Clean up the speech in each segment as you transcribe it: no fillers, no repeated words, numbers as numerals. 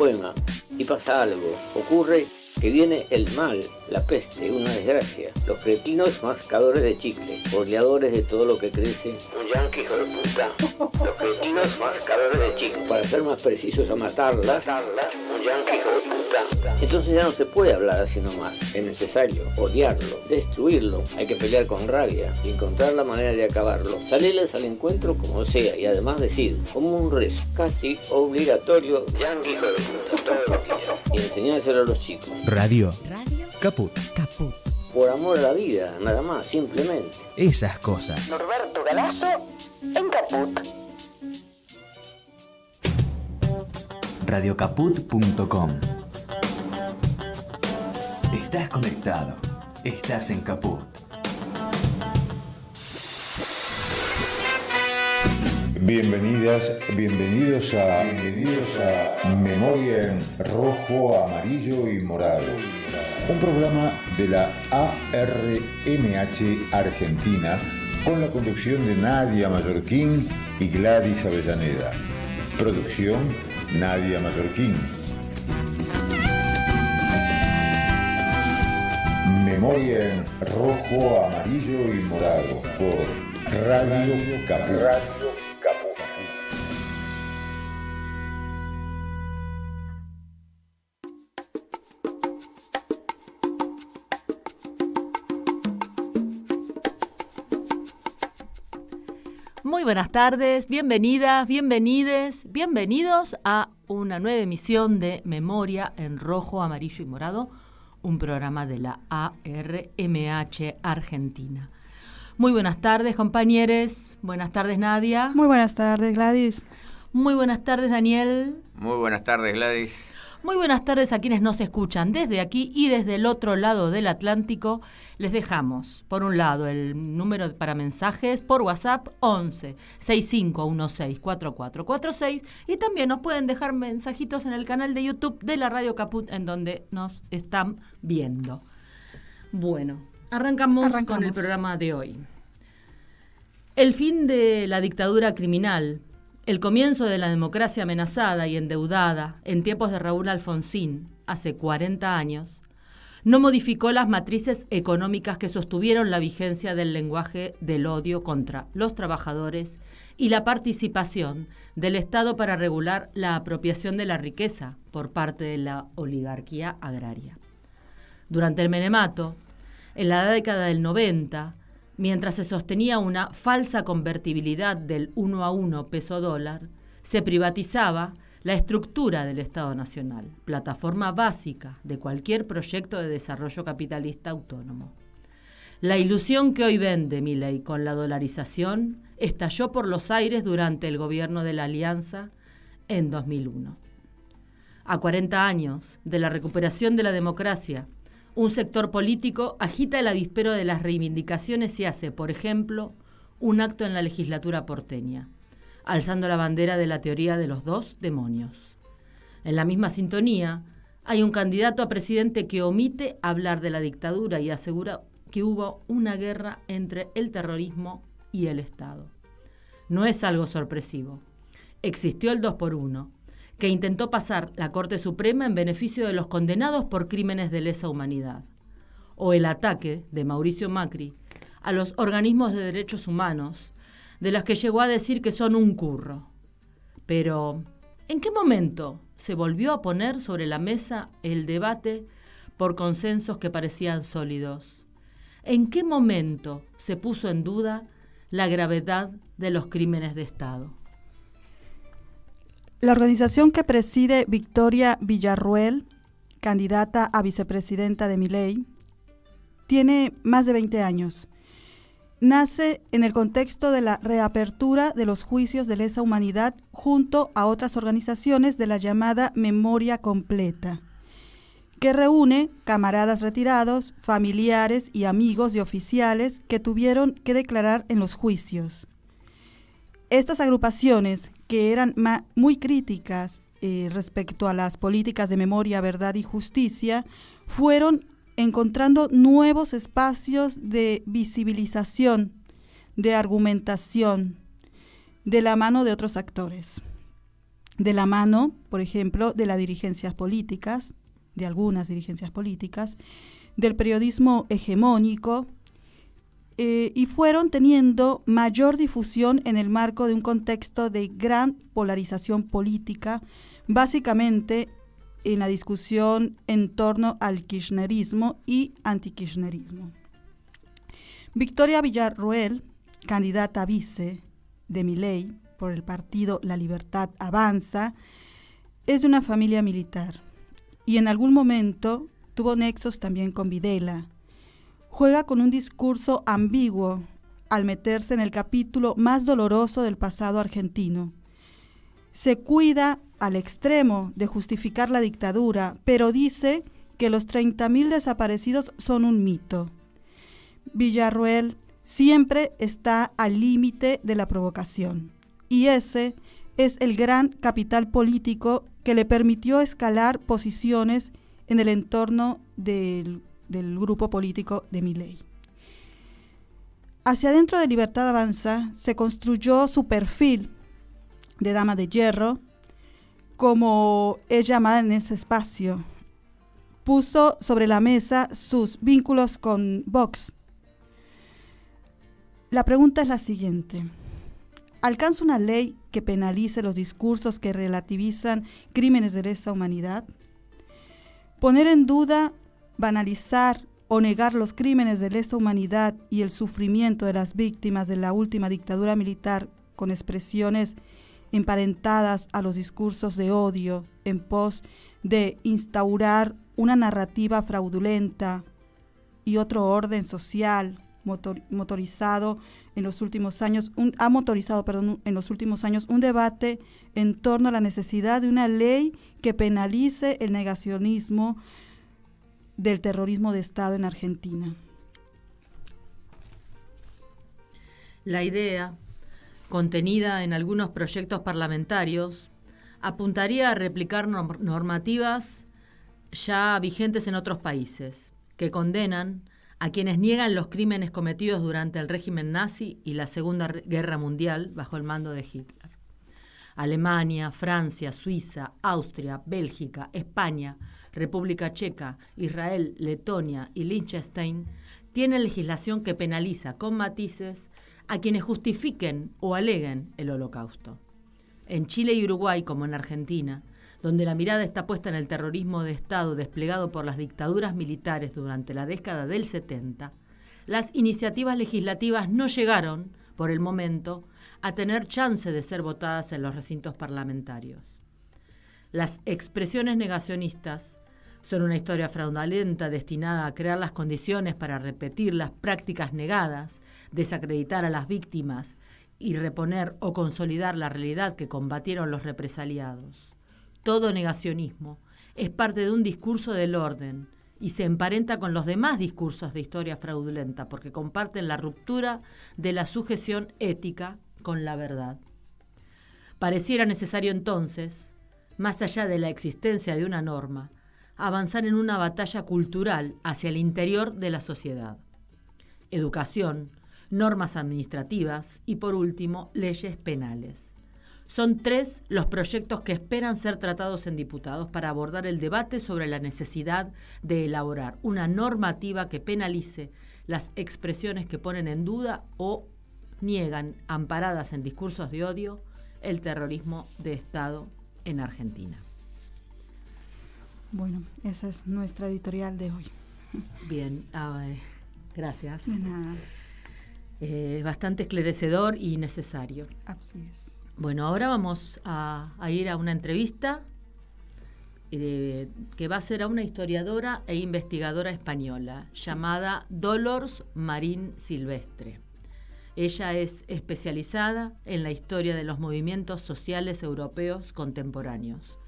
poema y pasa algo, ocurre que viene el mal, la peste, una desgracia, los cretinos mascadores de chicle, orleadores de todo lo que crece, un yanqui hijo de puta, los cretinos mascadores de chicle, para ser más precisos a matarlas, un yanqui hijo de puta. Entonces ya no se puede hablar así nomás, es necesario odiarlo, destruirlo, hay que pelear con rabia y encontrar la manera de acabarlo, salirles al encuentro como sea y además decir, como un rezo, casi obligatorio, yanqui hijo de puta, todos los días, y enseñárselo a los chicos. Radio Caput. Por amor a la vida, nada más, simplemente. Esas cosas. Norberto Galazo en Caput. Radiocaput.com. Estás conectado. Estás en Caput. Bienvenidos a Memoria en Rojo, Amarillo y Morado, un programa de la ARMH Argentina con la conducción de Nadia Mallorquín y Gladys Avellaneda. Producción Nadia Mallorquín. Memoria en Rojo, Amarillo y Morado por Radio Caput. Muy buenas tardes, bienvenidas, bienvenidos a una nueva emisión de Memoria en Rojo, Amarillo y Morado, un programa de la ARMH Argentina. Muy buenas tardes, compañeros. Buenas tardes, Nadia. Muy buenas tardes, Gladys. Muy buenas tardes, Daniel. Muy buenas tardes, Gladys. Muy buenas tardes a quienes nos escuchan desde aquí y desde el otro lado del Atlántico. Les dejamos, por un lado, el número para mensajes por WhatsApp 11 6516 4446 y también nos pueden dejar mensajitos en el canal de YouTube de la Radio Caput en donde nos están viendo. Bueno, arrancamos con el programa de hoy. El fin de la dictadura criminal, el comienzo de la democracia amenazada y endeudada en tiempos de Raúl Alfonsín, hace 40 años, no modificó las matrices económicas que sostuvieron la vigencia del lenguaje del odio contra los trabajadores y la participación del Estado para regular la apropiación de la riqueza por parte de la oligarquía agraria. Durante el menemato, en la década del 90, mientras se sostenía una falsa convertibilidad del 1 a 1 peso-dólar, se privatizaba la estructura del Estado Nacional, plataforma básica de cualquier proyecto de desarrollo capitalista autónomo. La ilusión que hoy vende Milei con la dolarización estalló por los aires durante el gobierno de la Alianza en 2001. A 40 años de la recuperación de la democracia, un sector político agita el avispero de las reivindicaciones y hace, por ejemplo, un acto en la legislatura porteña, alzando la bandera de la teoría de los dos demonios. En la misma sintonía, hay un candidato a presidente que omite hablar de la dictadura y asegura que hubo una guerra entre el terrorismo y el Estado. No es algo sorpresivo. Existió el 2x1, que intentó pasar la Corte Suprema en beneficio de los condenados por crímenes de lesa humanidad, o el ataque de Mauricio Macri a los organismos de derechos humanos, de los que llegó a decir que son un curro. Pero, ¿en qué momento se volvió a poner sobre la mesa el debate por consensos que parecían sólidos? ¿En qué momento se puso en duda la gravedad de los crímenes de Estado? La organización que preside Victoria Villarruel, candidata a vicepresidenta de Milei, tiene más de 20 años. Nace en el contexto de la reapertura de los juicios de lesa humanidad junto a otras organizaciones de la llamada Memoria Completa, que reúne camaradas retirados, familiares y amigos de oficiales que tuvieron que declarar en los juicios. Estas agrupaciones, que eran muy críticas respecto a las políticas de memoria, verdad y justicia, fueron encontrando nuevos espacios de visibilización, de argumentación, de la mano de otros actores. de la mano, por ejemplo, de las dirigencias políticas, de algunas dirigencias políticas, del periodismo hegemónico, y fueron teniendo mayor difusión en el marco de un contexto de gran polarización política, básicamente en la discusión en torno al kirchnerismo y antikirchnerismo. Victoria Villarroel, candidata a vice de Milei por el partido La Libertad Avanza, es de una familia militar y en algún momento tuvo nexos también con Videla. Juega con un discurso ambiguo al meterse en el capítulo más doloroso del pasado argentino. Se cuida al extremo de justificar la dictadura, pero dice que los 30.000 desaparecidos son un mito. Villarroel siempre está al límite de la provocación, y ese es el gran capital político que le permitió escalar posiciones en el entorno del grupo político de Milei. Hacia adentro de Libertad Avanza se construyó su perfil de dama de hierro, como es llamada en ese espacio. Puso sobre la mesa sus vínculos con Vox. La pregunta es la siguiente: ¿alcanza una ley que penalice los discursos que relativizan crímenes de lesa humanidad? Poner en duda, banalizar o negar los crímenes de lesa humanidad y el sufrimiento de las víctimas de la última dictadura militar con expresiones emparentadas a los discursos de odio en pos de instaurar una narrativa fraudulenta y otro orden social motorizado en los últimos años, en los últimos años un debate en torno a la necesidad de una ley que penalice el negacionismo del terrorismo de Estado en Argentina. La idea, contenida en algunos proyectos parlamentarios, apuntaría a replicar normativas ya vigentes en otros países, que condenan a quienes niegan los crímenes cometidos durante el régimen nazi y la Segunda Guerra Mundial bajo el mando de Hitler. Alemania, Francia, Suiza, Austria, Bélgica, España, República Checa, Israel, Letonia y Liechtenstein tienen legislación que penaliza con matices a quienes justifiquen o aleguen el Holocausto. En Chile y Uruguay, como en Argentina, donde la mirada está puesta en el terrorismo de Estado desplegado por las dictaduras militares durante la década del 70, las iniciativas legislativas no llegaron, por el momento, a tener chance de ser votadas en los recintos parlamentarios. Las expresiones negacionistas son una historia fraudulenta destinada a crear las condiciones para repetir las prácticas negadas, desacreditar a las víctimas y reponer o consolidar la realidad que combatieron los represaliados. Todo negacionismo es parte de un discurso del orden y se emparenta con los demás discursos de historia fraudulenta porque comparten la ruptura de la sujeción ética con la verdad. Pareciera necesario entonces, más allá de la existencia de una norma, avanzar en una batalla cultural hacia el interior de la sociedad. Educación, normas administrativas y, por último, leyes penales. Son 3 los proyectos que esperan ser tratados en diputados para abordar el debate sobre la necesidad de elaborar una normativa que penalice las expresiones que ponen en duda o niegan, amparadas en discursos de odio, el terrorismo de Estado en Argentina. Bueno, esa es nuestra editorial de hoy. Bien, gracias. De nada. Bastante esclarecedor y necesario. Así es. Bueno, ahora vamos a ir a una entrevista que va a ser a una historiadora e investigadora española llamada Dolors Marín Silvestre. Ella es especializada en la historia de los movimientos sociales europeos contemporáneos.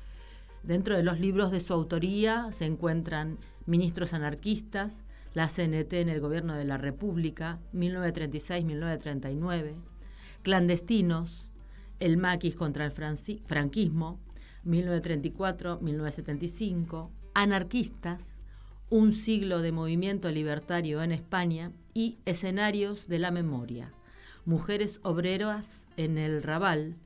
Dentro de los libros de su autoría se encuentran Ministros anarquistas, la CNT en el Gobierno de la República, 1936-1939, Clandestinos, el maquis contra el franquismo, 1934-1975, Anarquistas, un siglo de movimiento libertario en España y Escenarios de la memoria, Mujeres obreras en el Raval,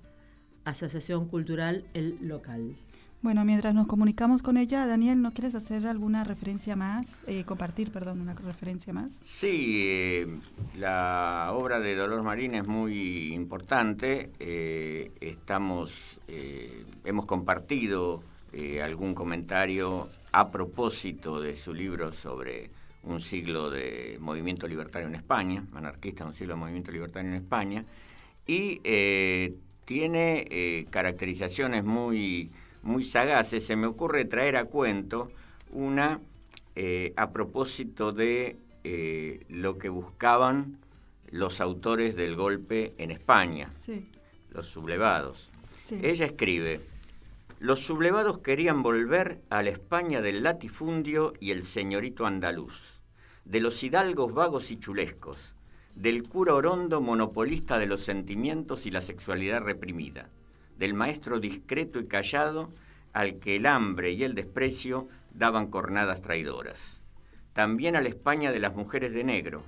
Asociación Cultural El Local. Bueno, mientras nos comunicamos con ella, Daniel, ¿no quieres hacer alguna referencia más? Compartir, una referencia más. Sí, la obra de Dolores Marín es muy importante. Hemos compartido algún comentario a propósito de su libro sobre un siglo de movimiento libertario en España, anarquista, un siglo de movimiento libertario en España, y tiene caracterizaciones muy sagaces. Se me ocurre traer a cuento una a propósito de lo que buscaban los autores del golpe en España, sí, los sublevados. Sí. Ella escribe: los sublevados querían volver a la España del latifundio y el señorito andaluz, de los hidalgos vagos y chulescos, del cura orondo monopolista de los sentimientos y la sexualidad reprimida, del maestro discreto y callado al que el hambre y el desprecio daban cornadas traidoras. También a la España de las mujeres de negro,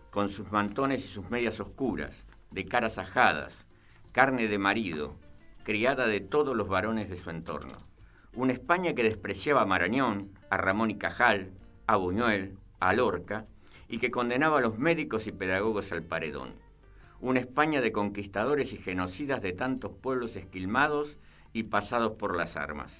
con sus mantones y sus medias oscuras, de caras ajadas, carne de marido, criada de todos los varones de su entorno. Una España que despreciaba a Marañón, a Ramón y Cajal, a Buñuel, a Lorca, y que condenaba a los médicos y pedagogos al paredón. Una España de conquistadores y genocidas de tantos pueblos esquilmados y pasados por las armas.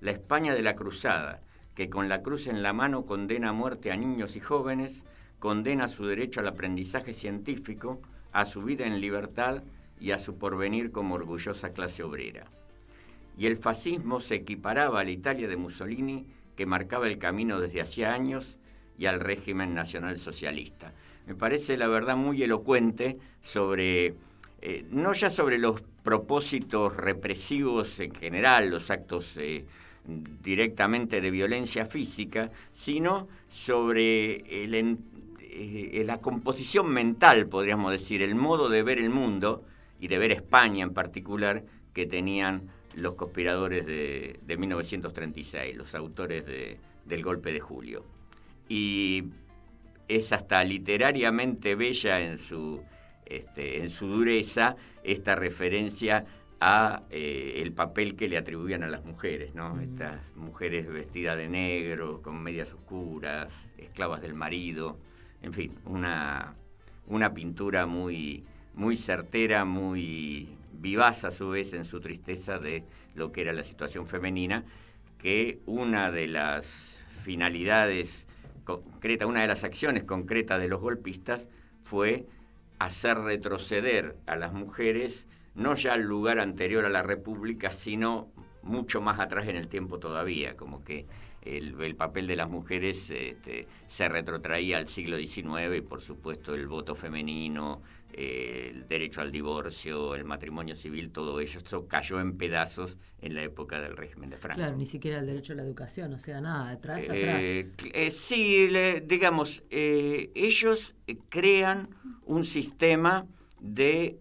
La España de la cruzada, que con la cruz en la mano condena a muerte a niños y jóvenes, condena su derecho al aprendizaje científico, a su vida en libertad y a su porvenir como orgullosa clase obrera. Y el fascismo se equiparaba a la Italia de Mussolini, que marcaba el camino desde hacía años, y al régimen nacional socialista. Me parece, la verdad, muy elocuente sobre, no ya sobre los propósitos represivos en general, los actos directamente de violencia física, sino sobre la composición mental, podríamos decir, el modo de ver el mundo y de ver España en particular, que tenían los conspiradores de 1936, los autores del golpe de julio. Y es hasta literariamente bella en su dureza esta referencia a el papel que le atribuían a las mujeres, ¿no? Estas mujeres vestidas de negro, con medias oscuras, esclavas del marido, en fin, una pintura muy certera, muy vivaz a su vez en su tristeza de lo que era la situación femenina, que una de las finalidades concreta, una de las acciones concretas de los golpistas fue hacer retroceder a las mujeres, no ya al lugar anterior a la República, sino mucho más atrás en el tiempo todavía, como que el papel de las mujeres se retrotraía al siglo XIX y por supuesto el voto femenino, el derecho al divorcio, el matrimonio civil, todo esto cayó en pedazos en la época del régimen de Franco. Claro, ni siquiera el derecho a la educación, o sea, nada, atrás. Sí, digamos, ellos crean un sistema de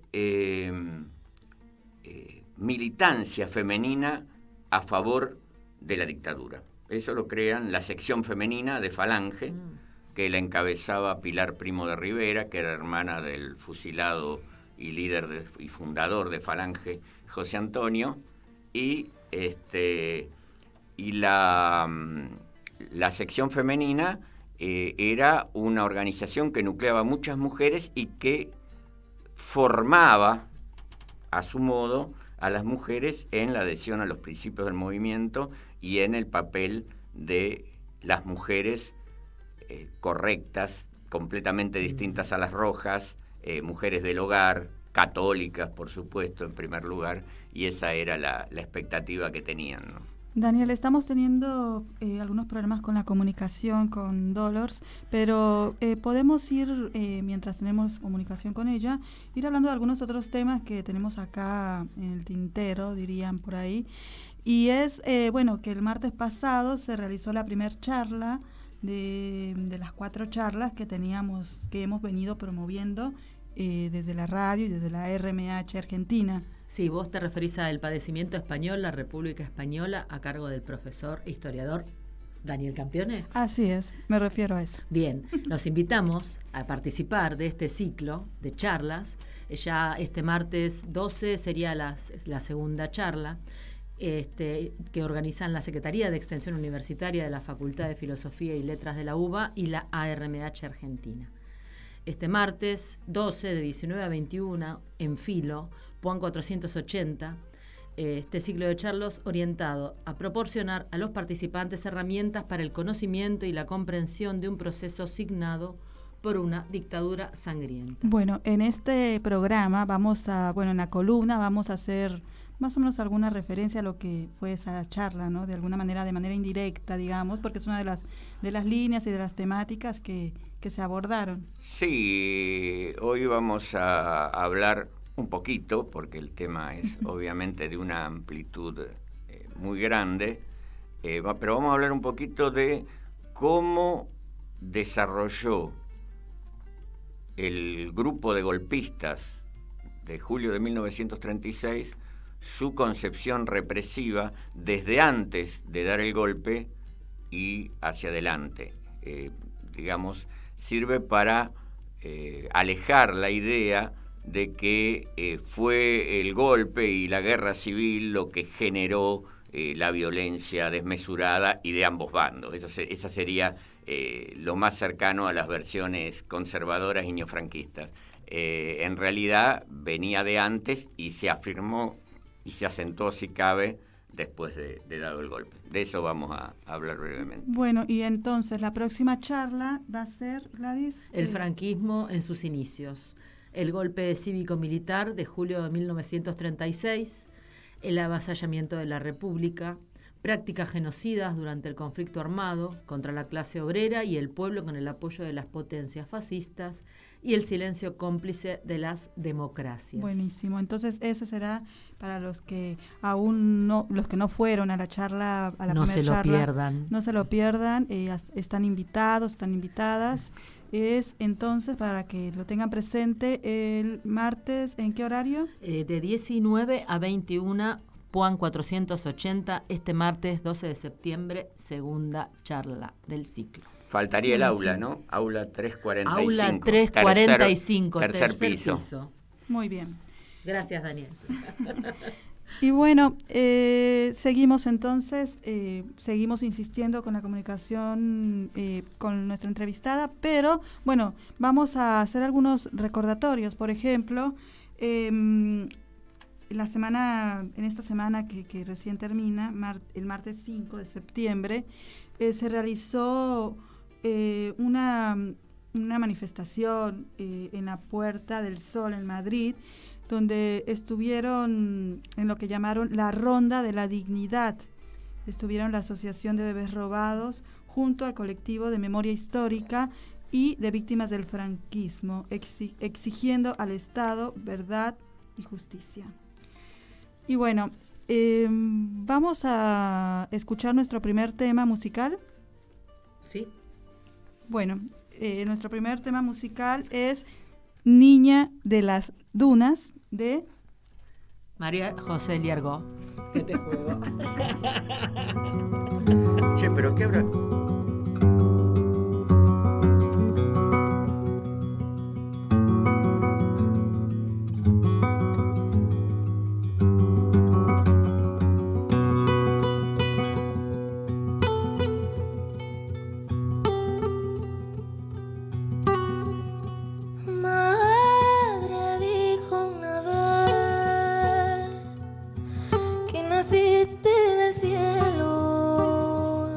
militancia femenina a favor de la dictadura. Eso lo crean la sección femenina de Falange, que la encabezaba Pilar Primo de Rivera, que era hermana del fusilado y líder y fundador de Falange, José Antonio, y la sección femenina era una organización que nucleaba muchas mujeres y que formaba, a su modo, a las mujeres en la adhesión a los principios del movimiento y en el papel de las mujeres correctas, completamente distintas a las rojas, mujeres del hogar, católicas, por supuesto, en primer lugar, y esa era la expectativa que tenían, ¿no? Daniel, estamos teniendo algunos problemas con la comunicación con Dolores, pero podemos ir, mientras tenemos comunicación con ella, ir hablando de algunos otros temas que tenemos acá en el tintero, dirían por ahí. Y es, que el martes pasado se realizó la primera charla de las 4 charlas que hemos venido promoviendo desde la radio y desde la RMH Argentina. Sí, vos te referís al padecimiento español, la República Española, a cargo del profesor historiador Daniel Campione. Así es, me refiero a eso. Bien, los invitamos a participar de este ciclo de charlas. Ya este martes 12 sería la segunda charla que organizan la Secretaría de Extensión Universitaria de la Facultad de Filosofía y Letras de la UBA y la ARMH Argentina. Este martes 12 de 19 a 21 en Filo, Puan 480, este ciclo de charlas orientado a proporcionar a los participantes herramientas para el conocimiento y la comprensión de un proceso signado por una dictadura sangrienta. Bueno, en este programa en la columna vamos a hacer más o menos alguna referencia a lo que fue esa charla, ¿no? De alguna manera, de manera indirecta, digamos, porque es una de las líneas y de las temáticas que se abordaron. Sí, hoy vamos a hablar un poquito, porque el tema es obviamente de una amplitud muy grande, pero vamos a hablar un poquito de cómo desarrolló el grupo de golpistas de julio de 1936 su concepción represiva desde antes de dar el golpe y hacia adelante. Sirve para alejar la idea de que fue el golpe y la guerra civil lo que generó la violencia desmesurada y de ambos bandos. Esa sería lo más cercano a las versiones conservadoras y neofranquistas. En realidad venía de antes y se afirmó y se asentó, si cabe, después de dado el golpe. De eso vamos a hablar brevemente. Bueno, y entonces la próxima charla va a ser, Gladys... El franquismo en sus inicios. El golpe cívico-militar de julio de 1936, el avasallamiento de la República, prácticas genocidas durante el conflicto armado contra la clase obrera y el pueblo con el apoyo de las potencias fascistas y el silencio cómplice de las democracias. Buenísimo. Entonces ese será para los que aún los que no fueron a la charla, a la primera charla. No se lo pierdan. Están invitados, están invitadas. Es entonces, para que lo tengan presente, el martes, ¿en qué horario? De 19 a 21, Puan 480, este martes 12 de septiembre, segunda charla del ciclo. Faltaría el aula, ¿no? Aula 345. Aula 345, tercer piso. Muy bien. Gracias, Daniel. Y bueno, seguimos entonces, seguimos insistiendo con la comunicación con nuestra entrevistada, pero bueno, vamos a hacer algunos recordatorios. Por ejemplo, en esta semana que recién termina, el martes 5 de septiembre, se realizó una manifestación en la Puerta del Sol en Madrid, donde estuvieron en lo que llamaron la Ronda de la Dignidad. Estuvieron la Asociación de Bebés Robados junto al colectivo de Memoria Histórica y de Víctimas del Franquismo, exigiendo al Estado verdad y justicia. Y bueno, vamos a escuchar nuestro primer tema musical. Sí. Bueno, nuestro primer tema musical es Niña de las Dunas, de María José Liergo. ¿Qué te juego? Che, pero ¿qué habrá? Naciste del cielo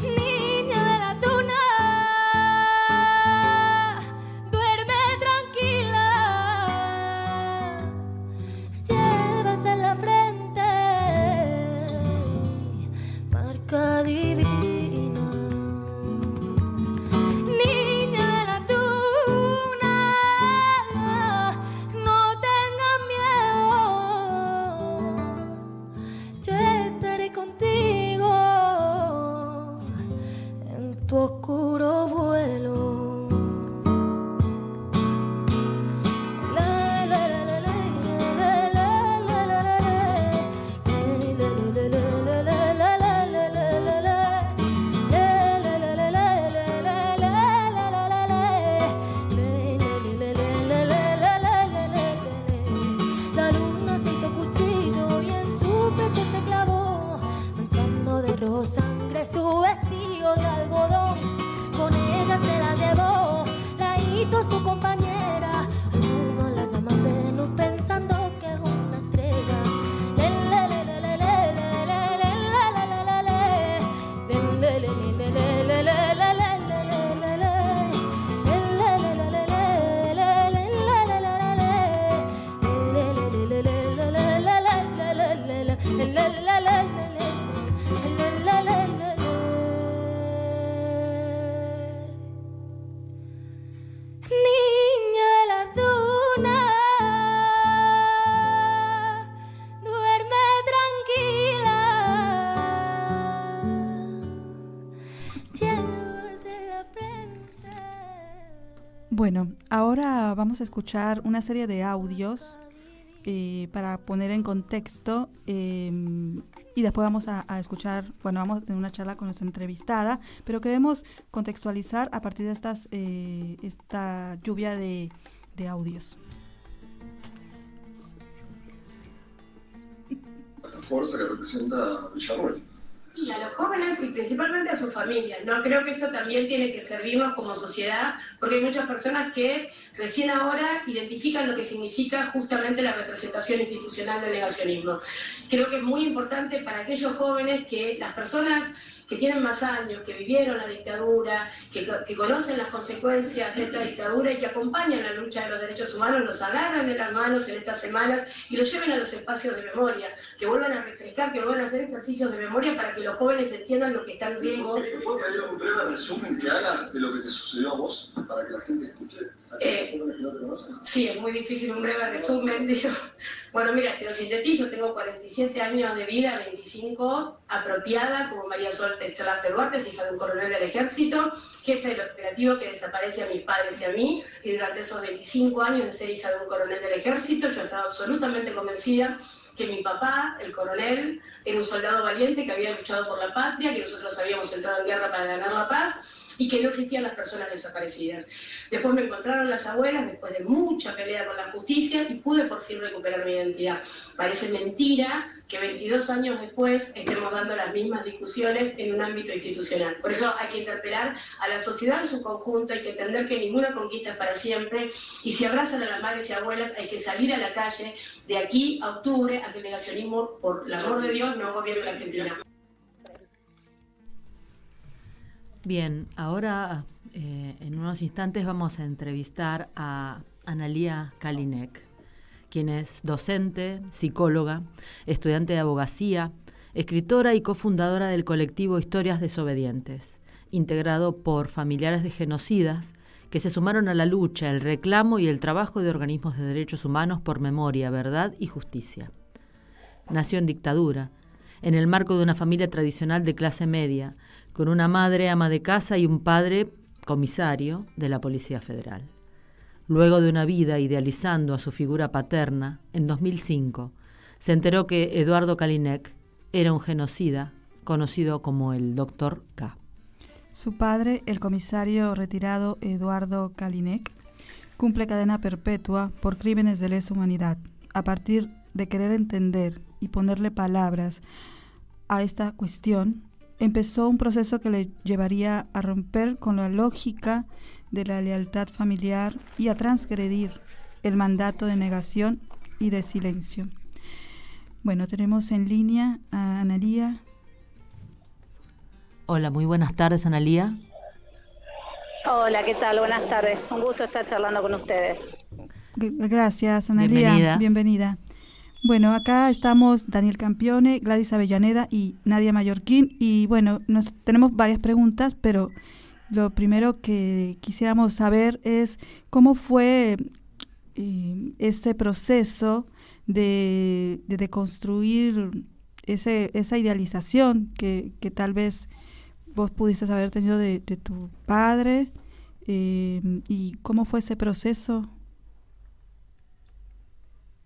Niña de la tuna, duerme tranquila. Llevas en la frente marca divina. Niña de la tuna, no tengas miedo. Yo estaré contigo en tu oscuro vuelo. La luna se hizo cuchillo y en su pecho se clavó, manchando de rosa sangre su vestido de algodón. Con ella se la llevó, la hizo su compañera. Algunos la llaman Venus pensando que es una estrella. Niña de la duna, duerme tranquila. Llevas en la frente. Bueno, ahora vamos a escuchar una serie de audios para poner en contexto y después vamos a escuchar, bueno, vamos a tener una charla con nuestra entrevistada, pero queremos contextualizar a partir de esta lluvia de audios. La fuerza que representa Villarruel. Sí, a los jóvenes y principalmente a sus familias, ¿no? Creo que esto también tiene que servirnos como sociedad, porque hay muchas personas que recién ahora identifican lo que significa justamente la representación institucional del negacionismo. Creo que es muy importante para aquellos jóvenes que las personas que tienen más años, que vivieron la dictadura, que conocen las consecuencias de esta dictadura y que acompañan la lucha de los derechos humanos, los agarran de las manos en estas semanas y los lleven a los espacios de memoria, que vuelvan a refrescar, que vuelvan a hacer ejercicios de memoria para que los jóvenes entiendan lo que está en riesgo. ¿Me puedo pedir un breve resumen que haga de lo que te sucedió a vos, para que la gente escuche? ¿A aquellos jóvenes que no te conocen? Sí, es muy difícil un breve resumen, digo. Bueno, mira, te lo sintetizo, tengo 47 años de vida, 25, apropiada como María Sol Techelafe Duarte, hija de un coronel del ejército, jefe del operativo que desaparece a mis padres y a mí, y durante esos 25 años de ser hija de un coronel del ejército, yo estaba absolutamente convencida que mi papá, el coronel, era un soldado valiente que había luchado por la patria, que nosotros habíamos entrado en guerra para ganar la paz, y que no existían las personas desaparecidas. Después me encontraron las abuelas, después de mucha pelea con la justicia, y pude por fin recuperar mi identidad. Parece mentira que 22 años después estemos dando las mismas discusiones en un ámbito institucional. Por eso hay que interpelar a la sociedad en su conjunto, hay que entender que ninguna conquista es para siempre, y si abrazan a las madres y abuelas, hay que salir a la calle de aquí a octubre a que el negacionismo, por el amor de Dios, no gobierne la Argentina. Bien, ahora en unos instantes vamos a entrevistar a Analía Kalinek, quien es docente, psicóloga, estudiante de abogacía, escritora y cofundadora del colectivo Historias Desobedientes, integrado por familiares de genocidas que se sumaron a la lucha, el reclamo y el trabajo de organismos de derechos humanos por memoria, verdad y justicia. Nació en dictadura, en el marco de una familia tradicional de clase media, con una madre ama de casa y un padre comisario de la Policía Federal. Luego de una vida idealizando a su figura paterna, en 2005 se enteró que Eduardo Kalinek era un genocida conocido como el Dr. K. Su padre, el comisario retirado Eduardo Kalinek, cumple cadena perpetua por crímenes de lesa humanidad. A partir de querer entender y ponerle palabras a esta cuestión, empezó un proceso que le llevaría a romper con la lógica de la lealtad familiar y a transgredir el mandato de negación y de silencio. Bueno, tenemos en línea a Analía. Hola, muy buenas tardes, Analía. Hola, ¿qué tal? Buenas tardes. Un gusto estar charlando con ustedes. Gracias, Analía. Bienvenida. Bueno, acá estamos Daniel Campione, Gladys Avellaneda y Nadia Mallorquín. Y bueno, tenemos varias preguntas, pero lo primero que quisiéramos saber es cómo fue ese proceso de construir esa idealización que tal vez vos pudiste haber tenido de tu padre, y cómo fue ese proceso.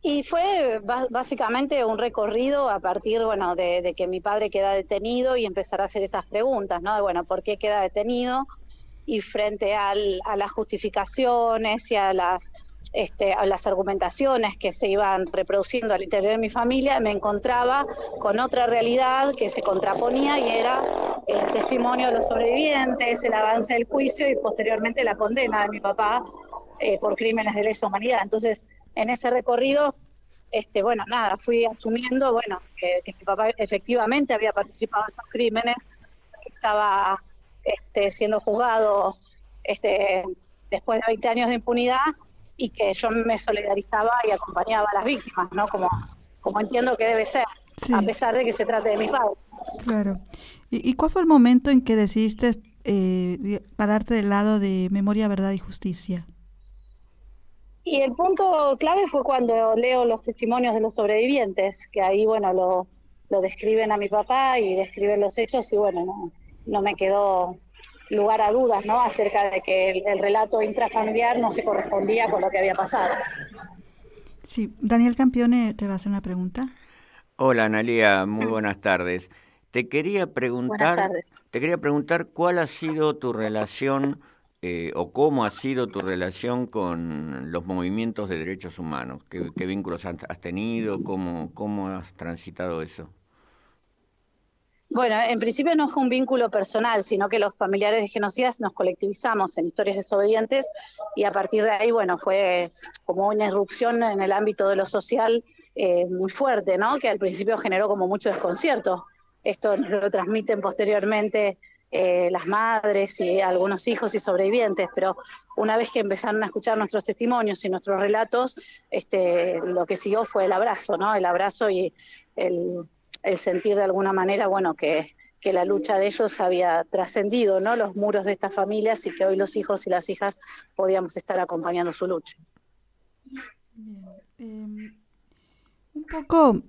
Y fue básicamente un recorrido a partir, bueno, de que mi padre queda detenido y empezar a hacer esas preguntas, ¿no? De, bueno, ¿por qué queda detenido? Y frente a las justificaciones y a las argumentaciones que se iban reproduciendo al interior de mi familia, me encontraba con otra realidad que se contraponía y era el testimonio de los sobrevivientes, el avance del juicio y posteriormente la condena de mi papá por crímenes de lesa humanidad. Entonces, en ese recorrido, fui asumiendo, que mi papá efectivamente había participado en esos crímenes, que estaba siendo juzgado después de 20 años de impunidad, y que yo me solidarizaba y acompañaba a las víctimas, ¿no? Como entiendo que debe ser, sí, a pesar de que se trate de mi padre. Claro. ¿Y cuál fue el momento en que decidiste pararte del lado de Memoria, Verdad y Justicia? Y el punto clave fue cuando leo los testimonios de los sobrevivientes, que ahí, lo describen a mi papá y describen los hechos, y no me quedó lugar a dudas, ¿no?, acerca de que el relato intrafamiliar no se correspondía con lo que había pasado. Sí, Daniel Campione te va a hacer una pregunta. Hola, Analía, muy buenas tardes. Te quería preguntar cuál ha sido tu relación o cómo ha sido tu relación con los movimientos de derechos humanos. ¿Qué vínculos has tenido? ¿Cómo has transitado eso? Bueno, en principio no fue un vínculo personal, sino que los familiares de genocidas nos colectivizamos en Historias Desobedientes, y a partir de ahí, fue como una irrupción en el ámbito de lo social muy fuerte, ¿no? Que al principio generó como mucho desconcierto. Esto nos lo transmiten posteriormente las madres y algunos hijos y sobrevivientes, pero una vez que empezaron a escuchar nuestros testimonios y nuestros relatos, lo que siguió fue el abrazo, ¿no? El abrazo y el sentir de alguna manera, que la lucha de ellos había trascendido, ¿no?, los muros de estas familias, y que hoy los hijos y las hijas podíamos estar acompañando su lucha. Bien. Un poco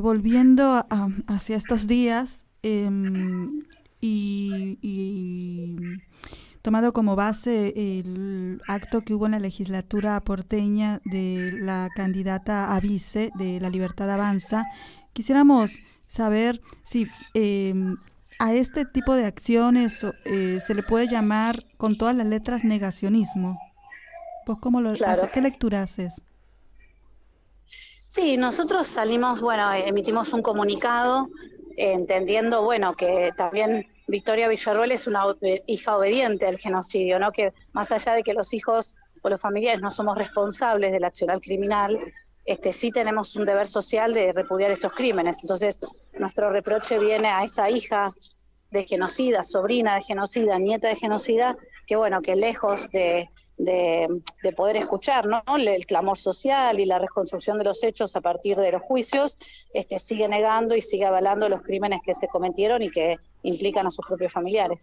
volviendo hacia estos días, y tomado como base el acto que hubo en la legislatura porteña de la candidata a vice de La Libertad Avanza, quisiéramos saber si a este tipo de acciones se le puede llamar con todas las letras negacionismo. ¿Vos cómo Claro. qué lectura haces? Sí, nosotros salimos, emitimos un comunicado entendiendo, que también Victoria Villarruel es una hija obediente al genocidio, ¿no? Que más allá de que los hijos o los familiares no somos responsables del accionar criminal, sí tenemos un deber social de repudiar estos crímenes. Entonces, nuestro reproche viene a esa hija de genocida, sobrina de genocida, nieta de genocida, que lejos de poder escuchar, ¿no?, el clamor social y la reconstrucción de los hechos a partir de los juicios, sigue negando y sigue avalando los crímenes que se cometieron y que implican a sus propios familiares.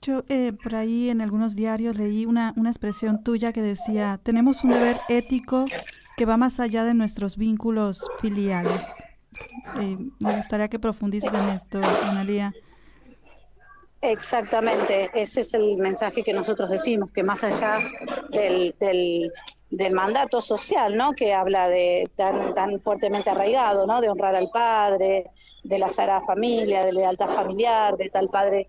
Yo por ahí en algunos diarios leí una expresión tuya que decía: tenemos un deber ético que va más allá de nuestros vínculos filiales. Me gustaría que profundices en esto, Analía. Exactamente, ese es el mensaje que nosotros decimos, que más allá del mandato social, ¿no?, que habla de tan fuertemente arraigado, ¿no?, de honrar al padre, de la sagrada familia, de lealtad familiar, de tal padre,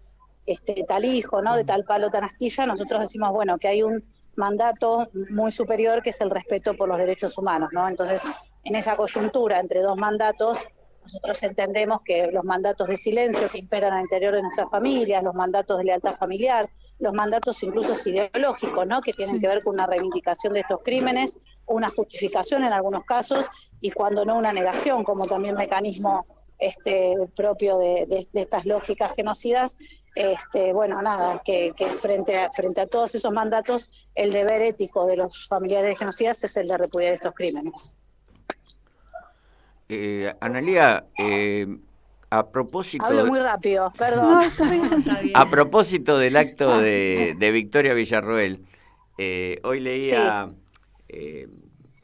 tal hijo, ¿no?, de tal palo, tan astilla, nosotros decimos, que hay un mandato muy superior que es el respeto por los derechos humanos, ¿no? Entonces, en esa coyuntura entre dos mandatos, nosotros entendemos que los mandatos de silencio que imperan al interior de nuestras familias, los mandatos de lealtad familiar, los mandatos incluso ideológicos, ¿no?, que tienen que ver con una reivindicación de estos crímenes, una justificación en algunos casos, y cuando no una negación, como también mecanismo propio de estas lógicas genocidas. Bueno, nada, que frente a todos esos mandatos, el deber ético de los familiares de genocidas es el de repudiar estos crímenes. Analía, a propósito... Hablo muy rápido, perdón. No, está bien. A propósito del acto de Victoria Villarroel, hoy leía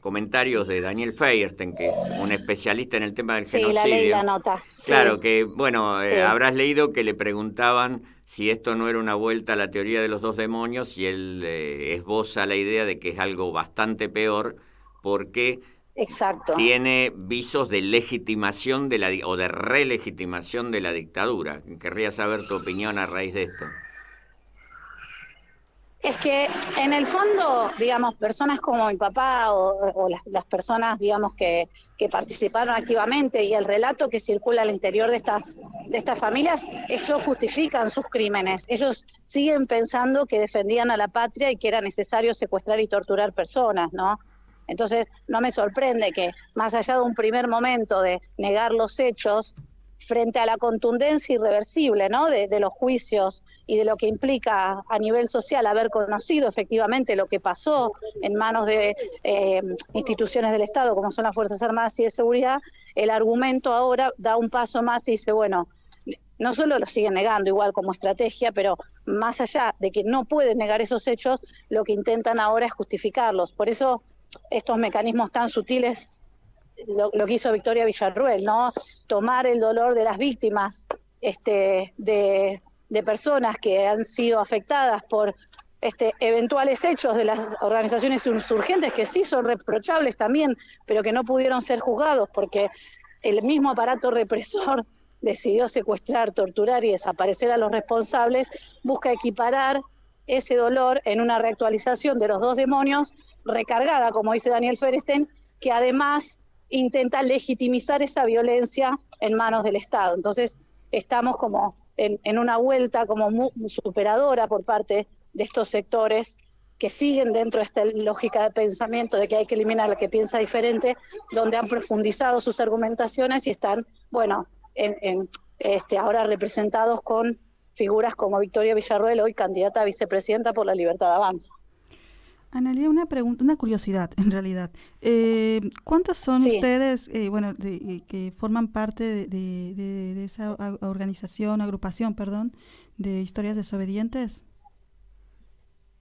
comentarios de Daniel Feierstein, que es un especialista en el tema del genocidio. Sí, la leí la nota. Claro, sí. que, bueno, Sí. Habrás leído que le preguntaban si esto no era una vuelta a la teoría de los dos demonios, y él esboza la idea de que es algo bastante peor, porque... Exacto. Tiene visos de legitimación o de relegitimación de la dictadura. Querría saber tu opinión a raíz de esto. Es que en el fondo, digamos, personas como mi papá o las personas, digamos, que participaron activamente, y el relato que circula al interior de estas familias, ellos justifican sus crímenes. Ellos siguen pensando que defendían a la patria y que era necesario secuestrar y torturar personas, ¿no? Entonces, no me sorprende que, más allá de un primer momento de negar los hechos, frente a la contundencia irreversible, ¿no?, de los juicios y de lo que implica a nivel social haber conocido efectivamente lo que pasó en manos de instituciones del Estado, como son las Fuerzas Armadas y de Seguridad, el argumento ahora da un paso más y dice, bueno, no solo lo siguen negando igual como estrategia, pero más allá de que no pueden negar esos hechos, lo que intentan ahora es justificarlos. Por eso estos mecanismos tan sutiles, lo que hizo Victoria Villarroel, ¿no? Tomar el dolor de las víctimas de personas que han sido afectadas por eventuales hechos de las organizaciones insurgentes, que sí son reprochables también, pero que no pudieron ser juzgados porque el mismo aparato represor decidió secuestrar, torturar y desaparecer a los responsables. Busca equiparar ese dolor en una reactualización de los dos demonios, recargada, como dice Daniel Feierstein, que además intenta legitimizar esa violencia en manos del Estado. Entonces estamos como en una vuelta como muy superadora por parte de estos sectores que siguen dentro de esta lógica de pensamiento de que hay que eliminar al que piensa diferente, donde han profundizado sus argumentaciones y están, bueno, ahora representados con figuras como Victoria Villarroel, hoy candidata a vicepresidenta por La Libertad Avanza. Analía, una pregunta, una curiosidad en realidad. ¿Cuántos son ustedes, que forman parte de esa agrupación, de Historias Desobedientes?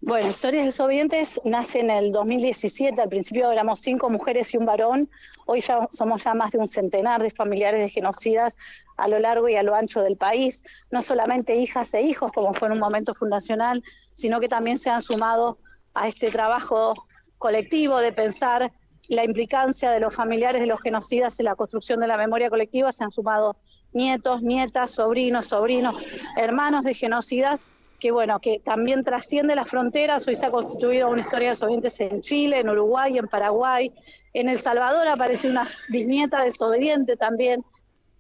Bueno, Historias Desobedientes nace en el 2017, al principio éramos 5 mujeres y un varón, hoy ya somos más de un centenar de familiares de genocidas a lo largo y a lo ancho del país, no solamente hijas e hijos, como fue en un momento fundacional, sino que también se han sumado a este trabajo colectivo de pensar la implicancia de los familiares de los genocidas en la construcción de la memoria colectiva. Se han sumado nietos, nietas, sobrinos, hermanos de genocidas, que bueno, que también trasciende las fronteras. Hoy se ha constituido una historia de desobedientes en Chile, en Uruguay, en Paraguay, en El Salvador aparece una bisnieta desobediente también,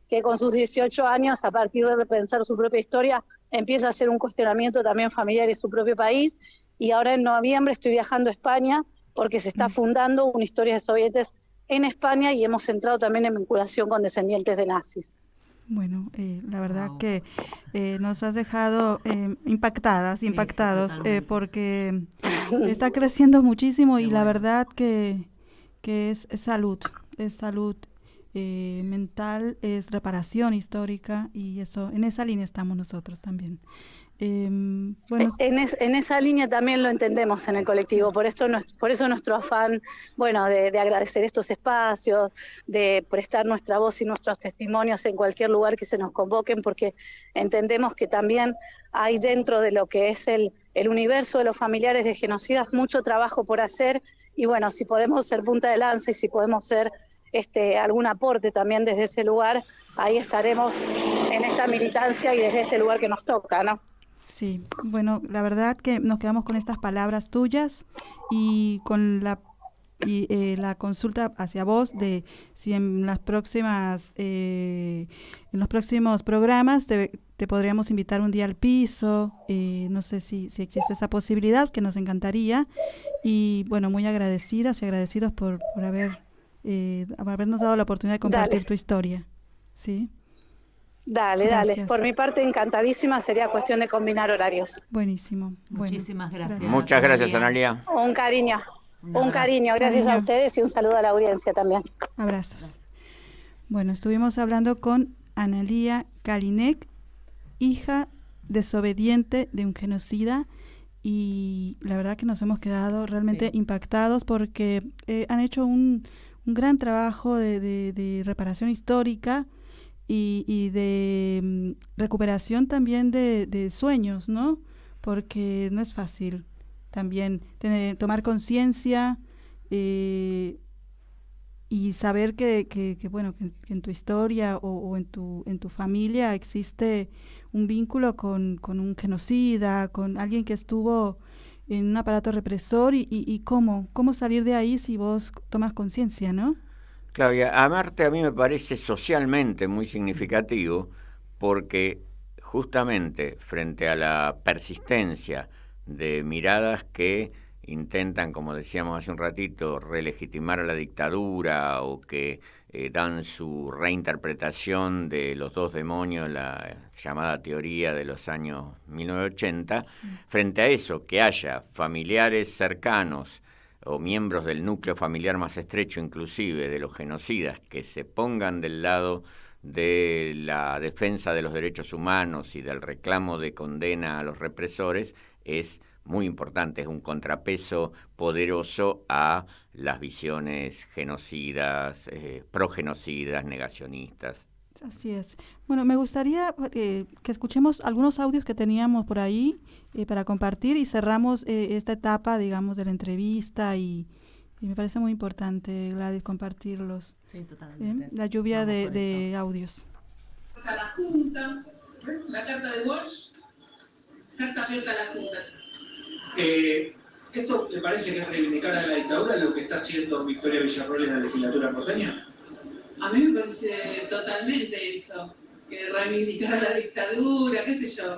que con sus 18 años, a partir de repensar su propia historia, empieza a hacer un cuestionamiento también familiar de su propio país. Y ahora en noviembre estoy viajando a España porque se está fundando una Historia de Desobedientes en España y hemos entrado también en vinculación con descendientes de nazis. Bueno, la verdad que nos has dejado impactados, porque está creciendo muchísimo y la verdad que es salud mental, es reparación histórica y eso, en esa línea estamos nosotros también. Bueno, en esa línea también lo entendemos en el colectivo, por eso nuestro afán, bueno, de agradecer estos espacios, de prestar nuestra voz y nuestros testimonios en cualquier lugar que se nos convoquen, porque entendemos que también hay dentro de lo que es el universo de los familiares de genocidas mucho trabajo por hacer, y bueno, si podemos ser punta de lanza y si podemos ser algún aporte también desde ese lugar, ahí estaremos en esta militancia y desde este lugar que nos toca, ¿no? Sí, bueno, la verdad que nos quedamos con estas palabras tuyas y con la consulta hacia vos de si en los próximos programas te podríamos invitar un día al piso, no sé si existe esa posibilidad, que nos encantaría, y bueno, muy agradecidas y agradecidos por haber habernos dado la oportunidad de compartir Dale. tu historia. ¿Sí? Dale. Gracias. Por mi parte, encantadísima. Sería cuestión de combinar horarios. Buenísimo. Muchísimas gracias. Muchas gracias, Analia. Un cariño. Un Un cariño. Gracias Cariño. a ustedes y un saludo a la audiencia también. Abrazos. Bueno, estuvimos hablando con Analia Kalinek, hija desobediente de un genocida, y la verdad que nos hemos quedado realmente impactados porque han hecho un gran trabajo de reparación histórica y de recuperación también de sueños, ¿no? Porque no es fácil también tomar conciencia y saber que en tu historia o en tu familia existe un vínculo con un genocida, con alguien que estuvo en un aparato represor y cómo salir de ahí si vos tomas conciencia, ¿no? Claudia, amarte a mí me parece socialmente muy significativo porque justamente frente a la persistencia de miradas que intentan, como decíamos hace un ratito, relegitimar a la dictadura o que dan su reinterpretación de los dos demonios, la llamada teoría de los años 1980, frente a eso, que haya familiares cercanos o miembros del núcleo familiar más estrecho inclusive de los genocidas que se pongan del lado de la defensa de los derechos humanos y del reclamo de condena a los represores, es muy importante, es un contrapeso poderoso a las visiones genocidas, progenocidas, negacionistas. Así es. Bueno, me gustaría que escuchemos algunos audios que teníamos por ahí para compartir y cerramos esta etapa, digamos, de la entrevista y me parece muy importante, Gladys, compartirlos. Sí, totalmente. La lluvia de audios. A la Junta, la carta de Walsh, carta abierta a la Junta. ¿Esto le parece que es reivindicar a la dictadura lo que está haciendo Victoria Villarroel en la legislatura porteña? A mí me parece totalmente eso, que reivindicar a la dictadura, qué sé yo,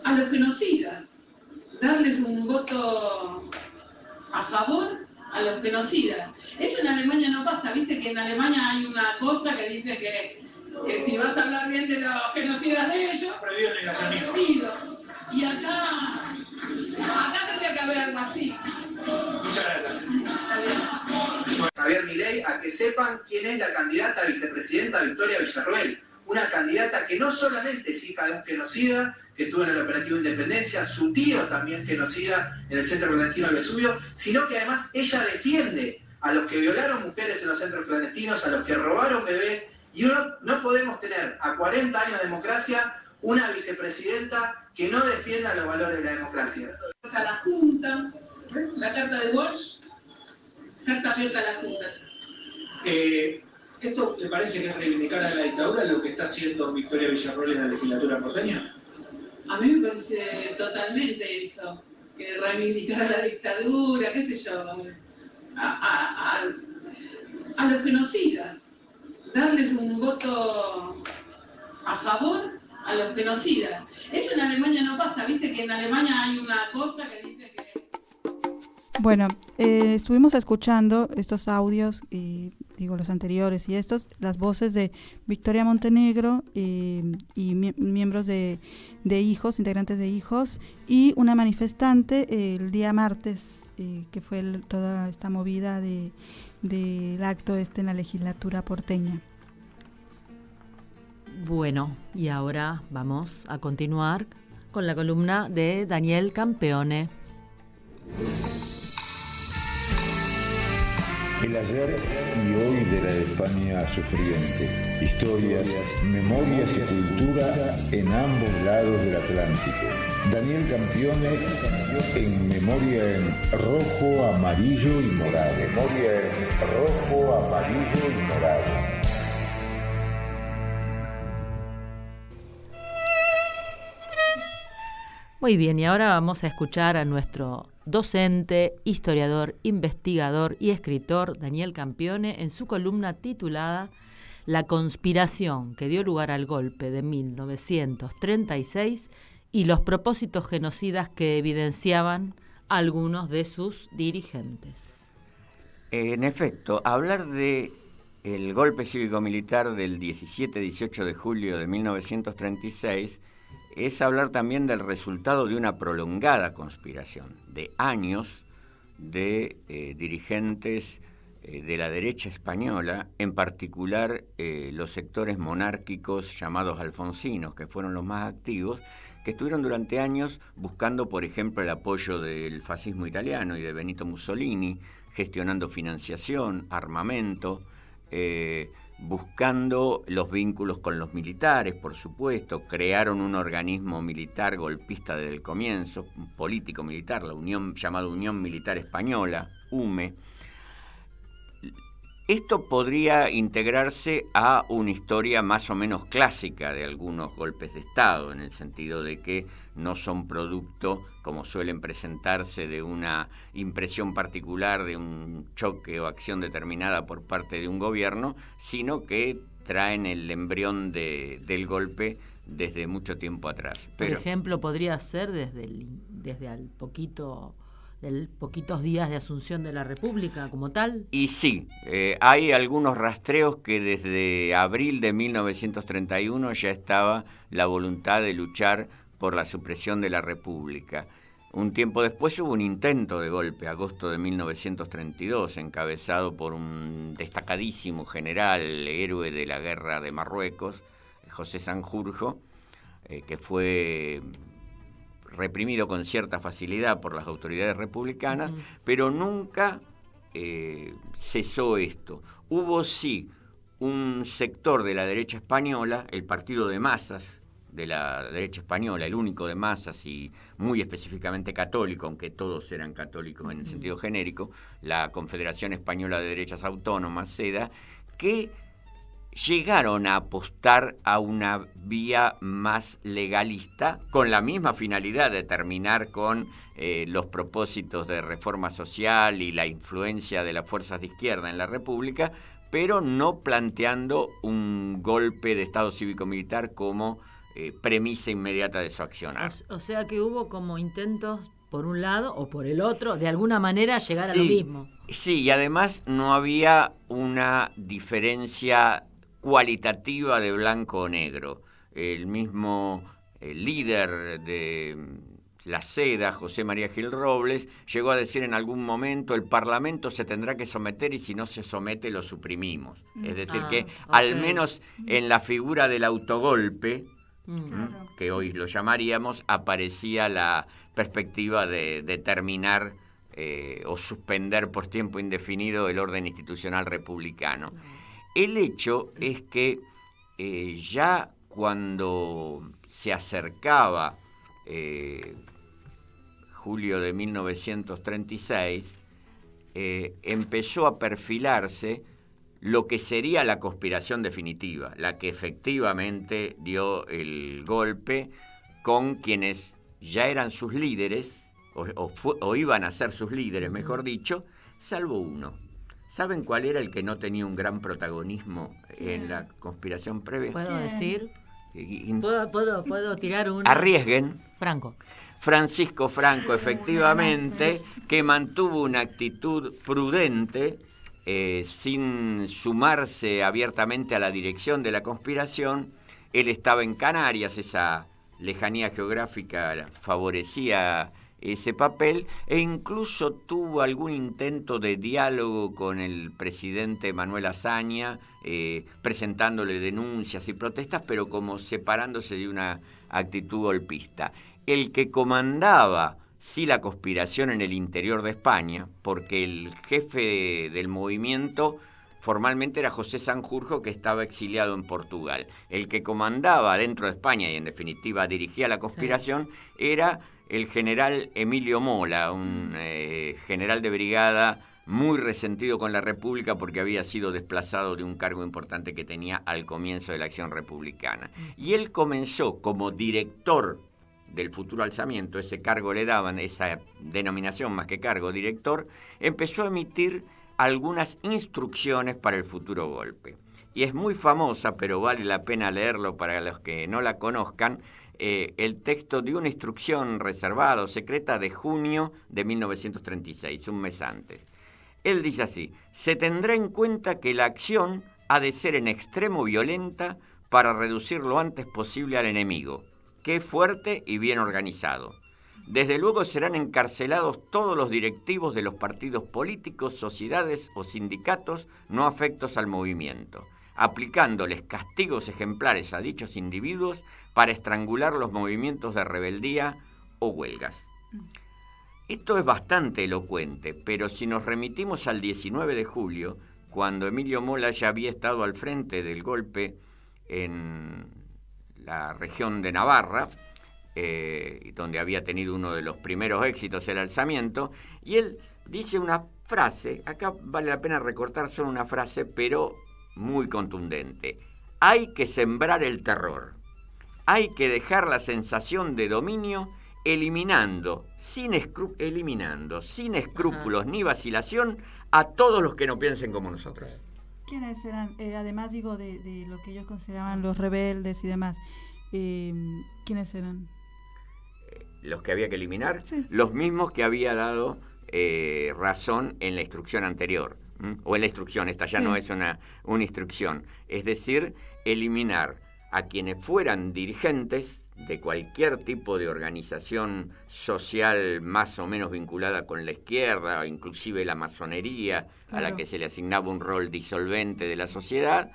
a los genocidas, darles un voto a favor a los genocidas. Eso en Alemania no pasa, viste que en Alemania hay una cosa que dice que si vas a hablar bien de los genocidas de ellos, Prohibido el negacionismo. prohibido. Y acá tendría que haber algo así. Muchas gracias. Javier Milei, a que sepan quién es la candidata a vicepresidenta Victoria Villarroel, una candidata que no solamente es hija de un genocida que estuvo en el operativo Independencia, su tío también genocida en el centro clandestino del Vesubio, sino que además ella defiende a los que violaron mujeres en los centros clandestinos, a los que robaron bebés, y no podemos tener a 40 años de democracia una vicepresidenta que no defienda los valores de la democracia. A la Junta, la carta de Walsh, carta abierta a la Junta. ¿Esto le parece que es reivindicar a la dictadura lo que está haciendo Victoria Villarroel en la legislatura porteña? A mí me parece totalmente eso, que reivindicar a la dictadura, qué sé yo, a los genocidas, darles un voto a favor a los genocidas. Eso en Alemania no pasa, viste que en Alemania hay una cosa que dice que... Bueno, estuvimos escuchando estos audios, los anteriores y estos, las voces de Victoria Montenegro y miembros de Hijos, integrantes de Hijos, y una manifestante el día martes, que fue toda esta movida del acto en la legislatura porteña. Bueno, y ahora vamos a continuar con la columna de Daniel Campeone. El ayer y hoy de la España sufriente. Historias, memorias y cultura en ambos lados del Atlántico. Daniel Campeone en memoria en rojo, amarillo y morado. Memoria en rojo, amarillo y morado. Muy bien, y ahora vamos a escuchar a nuestro docente, historiador, investigador y escritor Daniel Campeone en su columna titulada La conspiración que dio lugar al golpe de 1936 y los propósitos genocidas que evidenciaban algunos de sus dirigentes. En efecto, hablar de el golpe cívico-militar del 17-18 de julio de 1936 es hablar también del resultado de una prolongada conspiración, de años de dirigentes de la derecha española, en particular los sectores monárquicos llamados alfonsinos, que fueron los más activos, que estuvieron durante años buscando, por ejemplo, el apoyo del fascismo italiano y de Benito Mussolini, gestionando financiación, armamento, buscando los vínculos con los militares, por supuesto. Crearon un organismo militar golpista desde el comienzo, un político militar, la Unión, llamada Unión Militar Española, UME. Esto podría integrarse a una historia más o menos clásica de algunos golpes de Estado, en el sentido de que no son producto, como suelen presentarse, de una impresión particular, de un choque o acción determinada por parte de un gobierno, sino que traen el embrión del golpe desde mucho tiempo atrás. Por ejemplo, podría ser desde al poquitos días de asunción de la República como tal. Y sí, hay algunos rastreos que desde abril de 1931 ya estaba la voluntad de luchar por la supresión de la República. Un tiempo después hubo un intento de golpe, agosto de 1932, encabezado por un destacadísimo general, héroe de la guerra de Marruecos, José Sanjurjo, que fue reprimido con cierta facilidad por las autoridades republicanas, pero nunca cesó esto. Hubo sí un sector de la derecha española, el partido de masas de la derecha española, el único de masas y muy específicamente católico, aunque todos eran católicos en el sentido genérico, la Confederación Española de Derechas Autónomas, SEDA, que llegaron a apostar a una vía más legalista con la misma finalidad de terminar con los propósitos de reforma social y la influencia de las fuerzas de izquierda en la República, pero no planteando un golpe de Estado cívico-militar como premisa inmediata de su accionar. O sea que hubo como intentos por un lado o por el otro, de alguna manera llegar a lo mismo. Sí, y además no había una diferencia cualitativa de blanco o negro. El mismo líder de la SEDA, José María Gil Robles, llegó a decir en algún momento: el Parlamento se tendrá que someter y si no se somete lo suprimimos. Es decir, que al menos en la figura del autogolpe, que hoy lo llamaríamos, aparecía la perspectiva de terminar o suspender por tiempo indefinido el orden institucional republicano. El hecho es que ya cuando se acercaba julio de 1936, empezó a perfilarse lo que sería la conspiración definitiva, la que efectivamente dio el golpe con quienes ya eran sus líderes, o iban a ser sus líderes, mejor dicho, salvo uno. ¿Saben cuál era el que no tenía un gran protagonismo en la conspiración previa? ¿Puedo decir? ¿Puedo tirar uno? Arriesguen. Francisco Franco, efectivamente, que mantuvo una actitud prudente, sin sumarse abiertamente a la dirección de la conspiración. Él estaba en Canarias, esa lejanía geográfica favorecía ese papel, e incluso tuvo algún intento de diálogo con el presidente Manuel Azaña, presentándole denuncias y protestas, pero como separándose de una actitud golpista. El que comandaba sí la conspiración en el interior de España, porque el jefe del movimiento formalmente era José Sanjurjo, que estaba exiliado en Portugal. El que comandaba dentro de España y en definitiva dirigía la conspiración era el general Emilio Mola, un general de brigada muy resentido con la República porque había sido desplazado de un cargo importante que tenía al comienzo de la acción republicana. Y él comenzó como director del futuro alzamiento, ese cargo le daban, esa denominación más que cargo, director, empezó a emitir algunas instrucciones para el futuro golpe. Y es muy famosa, pero vale la pena leerlo para los que no la conozcan, el texto de una instrucción reservada o secreta de junio de 1936, un mes antes. Él dice así: se tendrá en cuenta que la acción ha de ser en extremo violenta para reducir lo antes posible al enemigo, que es fuerte y bien organizado. Desde luego serán encarcelados todos los directivos de los partidos políticos, sociedades o sindicatos no afectos al movimiento, aplicándoles castigos ejemplares a dichos individuos para estrangular los movimientos de rebeldía o huelgas. Esto es bastante elocuente, pero si nos remitimos al 19 de julio, cuando Emilio Mola ya había estado al frente del golpe en la región de Navarra, donde había tenido uno de los primeros éxitos el alzamiento, y él dice una frase, acá vale la pena recortar solo una frase, pero muy contundente: hay que sembrar el terror, hay que dejar la sensación de dominio, eliminando sin escrúpulos ni vacilación a todos los que no piensen como nosotros. ¿Quiénes eran, además digo de lo que ellos consideraban los rebeldes y demás, quiénes eran? Los que había que eliminar, sí. Los mismos que había dado razón en la instrucción anterior, o en la instrucción, esta ya no es una instrucción, es decir, eliminar a quienes fueran dirigentes de cualquier tipo de organización social más o menos vinculada con la izquierda, o inclusive la masonería, claro, a la que se le asignaba un rol disolvente de la sociedad,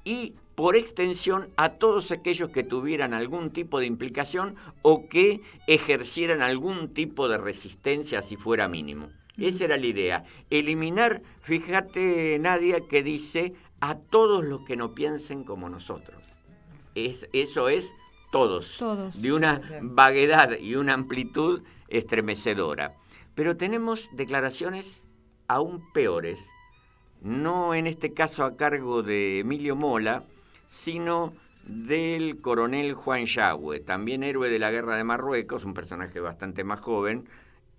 y por extensión a todos aquellos que tuvieran algún tipo de implicación o que ejercieran algún tipo de resistencia, si fuera mínimo. Esa era la idea, eliminar, fíjate, Nadia, que dice a todos los que no piensen como nosotros. Eso es todos, de una vaguedad y una amplitud estremecedora. Pero tenemos declaraciones aún peores, no en este caso a cargo de Emilio Mola, sino del coronel Juan Yagüe, también héroe de la Guerra de Marruecos, un personaje bastante más joven,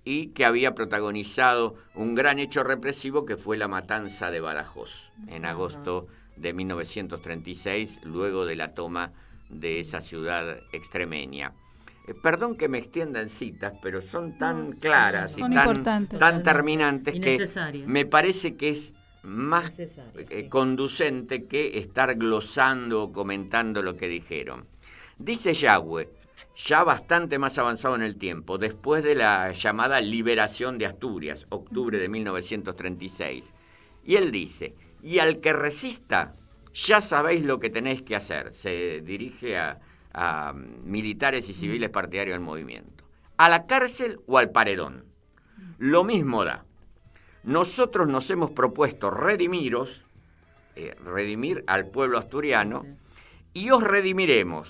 y que había protagonizado un gran hecho represivo que fue la matanza de Badajoz, en agosto de 1936, luego de la toma de esa ciudad extremeña. Perdón que me extienda en citas, pero son tan claras y tan terminantes que me parece que es más conducente que estar glosando o comentando lo que dijeron. Dice Yagüe, ya bastante más avanzado en el tiempo, después de la llamada liberación de Asturias, octubre de 1936, y él dice: y al que resista, ya sabéis lo que tenéis que hacer. Se dirige a militares y civiles partidarios del movimiento. A la cárcel o al paredón. Lo mismo da. Nosotros nos hemos propuesto redimir al pueblo asturiano, y os redimiremos,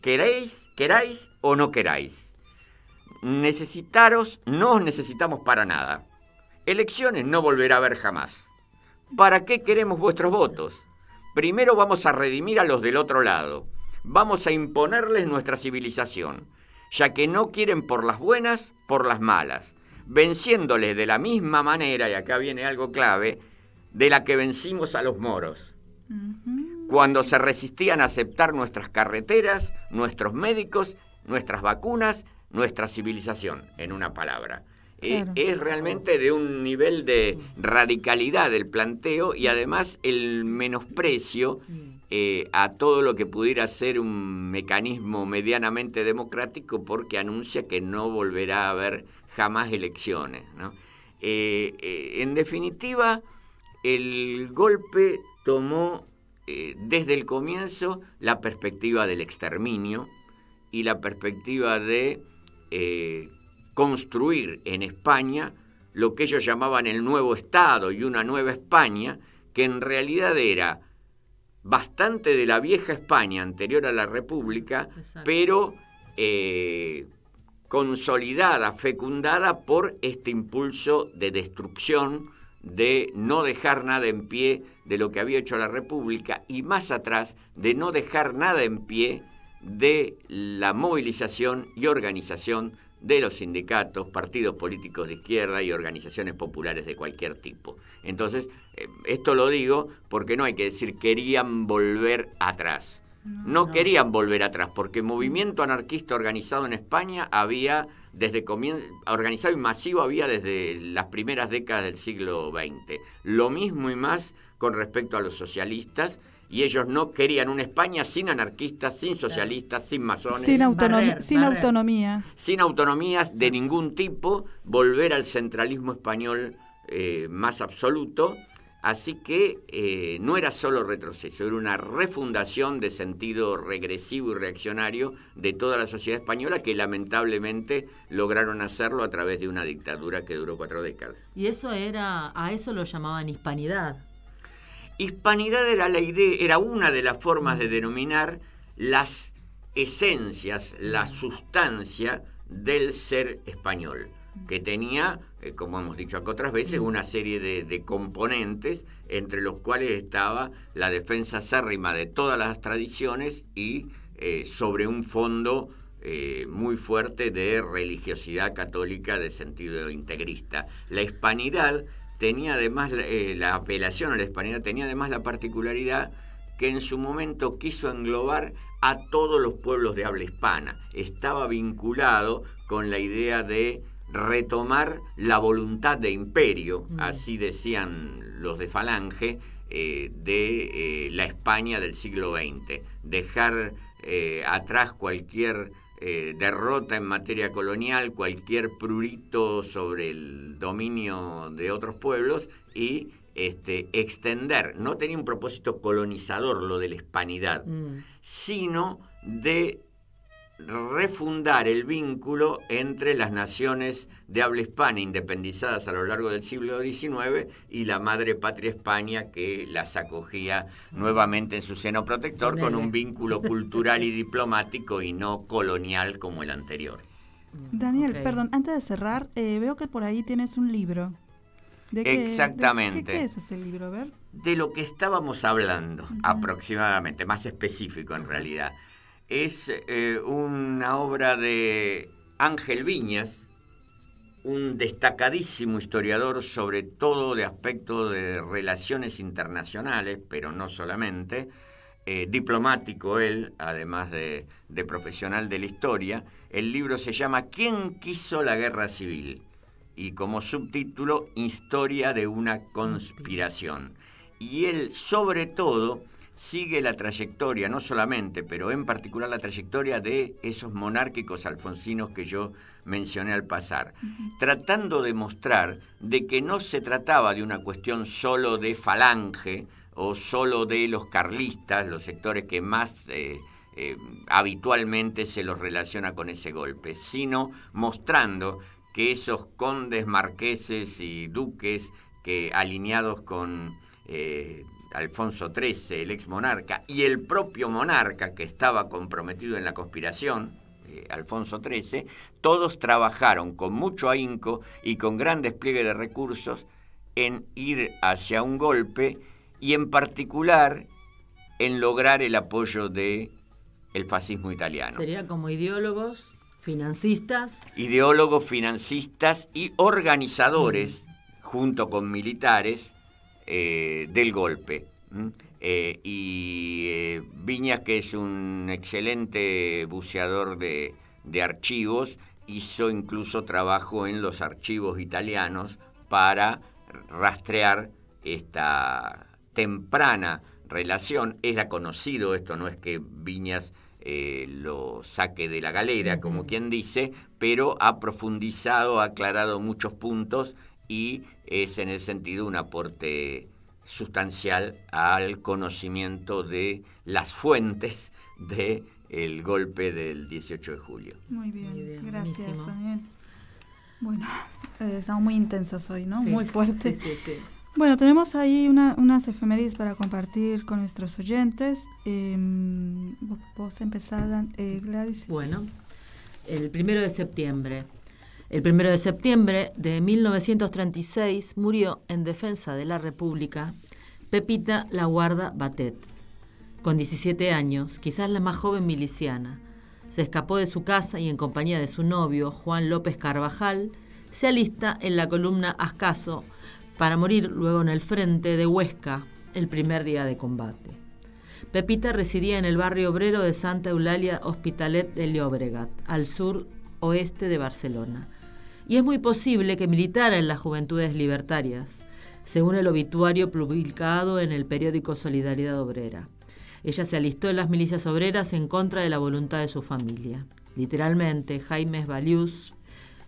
queráis o no queráis. Necesitaros, no os necesitamos para nada. Elecciones no volverá a haber jamás. ¿Para qué queremos vuestros votos? Primero vamos a redimir a los del otro lado. Vamos a imponerles nuestra civilización, ya que no quieren por las buenas, por las malas, venciéndoles de la misma manera, y acá viene algo clave, de la que vencimos a los moros. Cuando se resistían a aceptar nuestras carreteras, nuestros médicos, nuestras vacunas, nuestra civilización, en una palabra. Claro. Es realmente de un nivel de radicalidad del planteo y además el menosprecio a todo lo que pudiera ser un mecanismo medianamente democrático, porque anuncia que no volverá a haber jamás elecciones, ¿no? En definitiva, el golpe tomó desde el comienzo la perspectiva del exterminio y la perspectiva de construir en España lo que ellos llamaban el nuevo Estado y una nueva España, que en realidad era bastante de la vieja España anterior a la República, pero consolidada, fecundada por este impulso de destrucción, de no dejar nada en pie de lo que había hecho la República, y más atrás, de no dejar nada en pie de la movilización y organización de los sindicatos, partidos políticos de izquierda y organizaciones populares de cualquier tipo. Entonces, esto lo digo porque no hay que decir querían volver atrás. No querían volver atrás, porque movimiento anarquista organizado en España había organizado y masivo había desde las primeras décadas del siglo XX. Lo mismo y más con respecto a los socialistas, y ellos no querían una España sin anarquistas, sin socialistas, sin masones. Sin autonomías. Sin autonomías de ningún tipo, volver al centralismo español más absoluto. Así que no era solo retroceso, era una refundación de sentido regresivo y reaccionario de toda la sociedad española, que lamentablemente lograron hacerlo a través de una dictadura que duró 4 décadas. Y a eso lo llamaban hispanidad. Hispanidad era la idea, era una de las formas de denominar las esencias, la sustancia del ser español, que tenía, como hemos dicho acá otras veces, una serie de componentes, entre los cuales estaba la defensa acérrima de todas las tradiciones y sobre un fondo muy fuerte de religiosidad católica de sentido integrista. La hispanidad tenía además, la apelación a la hispanidad tenía además la particularidad que en su momento quiso englobar a todos los pueblos de habla hispana. Estaba vinculado con la idea de retomar la voluntad de imperio, así decían los de Falange, de la España del siglo XX. Dejar atrás cualquier derrota en materia colonial, cualquier prurito sobre el dominio de otros pueblos y extender. No tenía un propósito colonizador lo de la hispanidad, sino de refundar el vínculo entre las naciones de habla hispana independizadas a lo largo del siglo XIX y la madre patria España, que las acogía nuevamente en su seno protector con un vínculo cultural y diplomático y no colonial como el anterior. Daniel, perdón, antes de cerrar, veo que por ahí tienes un libro. Exactamente. ¿Qué es ese libro? A ver. De lo que estábamos hablando, aproximadamente, más específico en realidad. Es una obra de Ángel Viñas, un destacadísimo historiador, sobre todo de aspectos de relaciones internacionales, pero no solamente, diplomático él, además de profesional de la historia. El libro se llama ¿Quién quiso la guerra civil? Y como subtítulo, Historia de una conspiración. Y él, sobre todo, sigue la trayectoria, no solamente, pero en particular la trayectoria de esos monárquicos alfonsinos que yo mencioné al pasar, tratando de mostrar de que no se trataba de una cuestión solo de Falange o solo de los carlistas, los sectores que más habitualmente se los relaciona con ese golpe, sino mostrando que esos condes, marqueses y duques que alineados con Alfonso XIII, el ex monarca, y el propio monarca que estaba comprometido en la conspiración, Alfonso XIII, todos trabajaron con mucho ahínco y con gran despliegue de recursos en ir hacia un golpe y en particular en lograr el apoyo del fascismo italiano. Sería como ideólogos, financistas. Ideólogos, financistas y organizadores, junto con militares, del golpe. Viñas, que es un excelente buceador de archivos, hizo incluso trabajo en los archivos italianos para rastrear esta temprana relación. Era conocido esto, no es que Viñas lo saque de la galera, como quien dice, pero ha profundizado, ha aclarado muchos puntos y es en ese sentido un aporte sustancial al conocimiento de las fuentes del golpe del 18 de julio. Muy bien, gracias, Daniel. Bueno, estamos muy intensos hoy, ¿no? Sí, muy fuertes. Sí. Bueno, tenemos ahí unas efemérides para compartir con nuestros oyentes. ¿Vos empezás, Gladys? Bueno, el 1 de septiembre. El 1 de septiembre de 1936 murió en defensa de la República Pepita Laguarda Batet, con 17 años, quizás la más joven miliciana. Se escapó de su casa y en compañía de su novio, Juan López Carvajal, se alista en la columna Ascaso para morir luego en el frente de Huesca el primer día de combate. Pepita residía en el barrio obrero de Santa Eulalia Hospitalet de Llobregat, al sur oeste de Barcelona. Y es muy posible que militara en las Juventudes Libertarias, según el obituario publicado en el periódico Solidaridad Obrera. Ella se alistó en las milicias obreras en contra de la voluntad de su familia. Literalmente, Jaime Valius,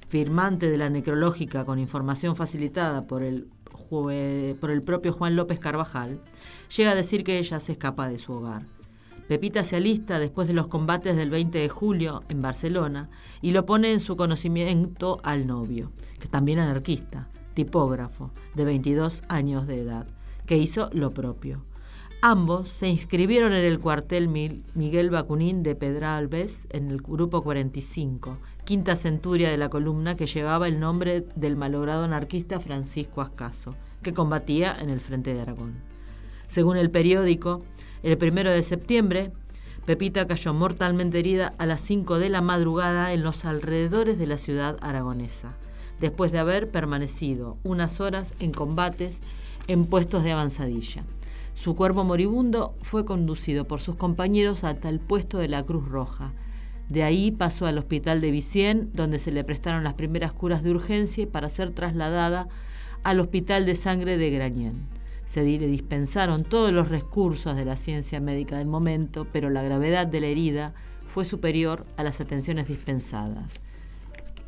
firmante de la necrológica con información facilitada por el propio Juan López Carvajal, llega a decir que ella se escapa de su hogar. Pepita se alista después de los combates del 20 de julio en Barcelona y lo pone en su conocimiento al novio, que es también anarquista, tipógrafo, de 22 años de edad, que hizo lo propio. Ambos se inscribieron en el cuartel Miguel Bacunín de Pedralbes en el grupo 45, quinta centuria de la columna, que llevaba el nombre del malogrado anarquista Francisco Ascaso, que combatía en el frente de Aragón. Según el periódico, el 1 de septiembre, Pepita cayó mortalmente herida a las 5 de la madrugada en los alrededores de la ciudad aragonesa, después de haber permanecido unas horas en combates en puestos de avanzadilla. Su cuerpo moribundo fue conducido por sus compañeros hasta el puesto de la Cruz Roja. De ahí pasó al hospital de Vicien, donde se le prestaron las primeras curas de urgencia para ser trasladada al hospital de sangre de Granyén. Se le dispensaron todos los recursos de la ciencia médica del momento, pero la gravedad de la herida fue superior a las atenciones dispensadas.